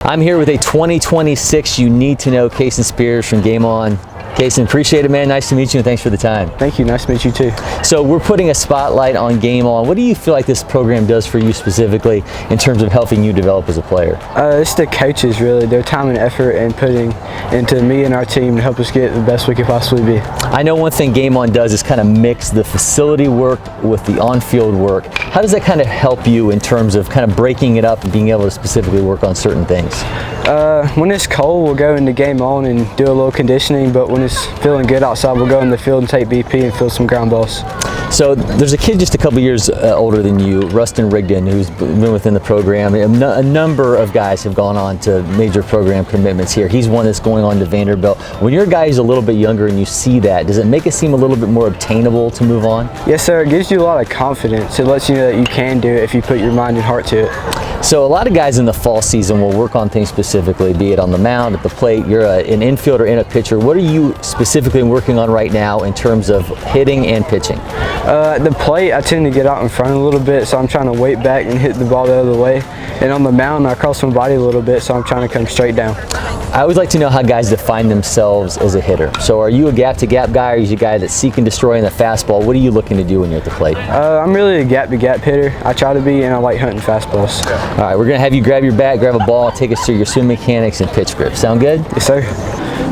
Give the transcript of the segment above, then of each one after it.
I'm here with a 2026 You Need to Know Cason Spears from Game On. Cason, appreciate it, man. Nice to meet you, and thanks for the time. Thank you. Nice to meet you, too. So we're putting a spotlight on Game On. What do you feel like this program does for you specifically in terms of helping you develop as a player? It's the coaches, really. Their time and effort and putting into me and our team to help us get the best we could possibly be. I know one thing Game On does is kind of mix the facility work with the on-field work. How does that kind of help you in terms of kind of breaking it up and being able to specifically work on certain things? When it's cold, we'll go into Game On and do a little conditioning, but when it's feeling good outside, we'll go in the field and take BP and field some ground balls. So there's a kid just a couple years older than you, Rustin Rigdon, who's been within the program. A number of guys have gone on to major program commitments here. He's one that's going on to Vanderbilt. When your guy is a little bit younger and you see that, does it make it seem a little bit more obtainable to move on? Yes, sir. It gives you a lot of confidence. It lets you know that you can do it if you put your mind and heart to it. So a lot of guys in the fall season will work on things specifically, be it on the mound, at the plate. You're an infielder and a pitcher. What are you specifically working on right now in terms of hitting and pitching? The plate, I tend to get out in front a little bit, so I'm trying to weight back and hit the ball the other way. And on the mound, I cross my body a little bit, so I'm trying to come straight down. I always like to know how guys define themselves as a hitter. So are you a gap-to-gap guy, or are you a guy that's seeking destroying the fastball? What are you looking to do when you're at the plate? I'm really a gap-to-gap hitter. I try to be, and I like hunting fastballs. All right, we're going to have you grab your bat, grab a ball, take us through your swing mechanics and pitch grip. Sound good? Yes, sir.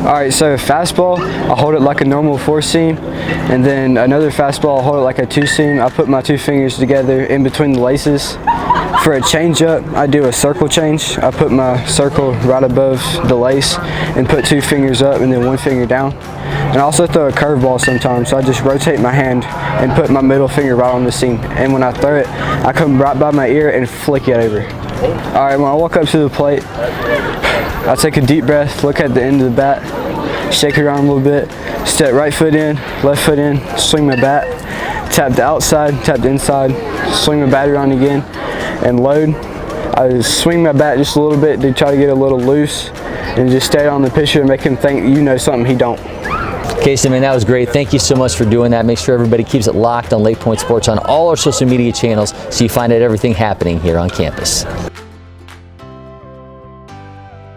All right, so fastball, I hold it like a normal four-seam, and then another fastball, I'll hold it like a two-seam. I put my two fingers together in between the laces. For a change-up, I do a circle change. I put my circle right above the lace and put two fingers up and then one finger down. And I also throw a curveball sometimes, so I just rotate my hand and put my middle finger right on the seam. And when I throw it, I come right by my ear and flick it over. All right, when I walk up to the plate, I take a deep breath, look at the end of the bat, shake it around a little bit, step right foot in, left foot in, swing my bat, tap the outside, tap the inside, swing my bat around again, and load. I just swing my bat just a little bit to try to get a little loose and just stay on the pitcher and make him think you know something he don't. Cason, man, that was great. Thank you so much for doing that. Make sure everybody keeps it locked on LakePoint Sports on all our social media channels so you find out everything happening here on campus.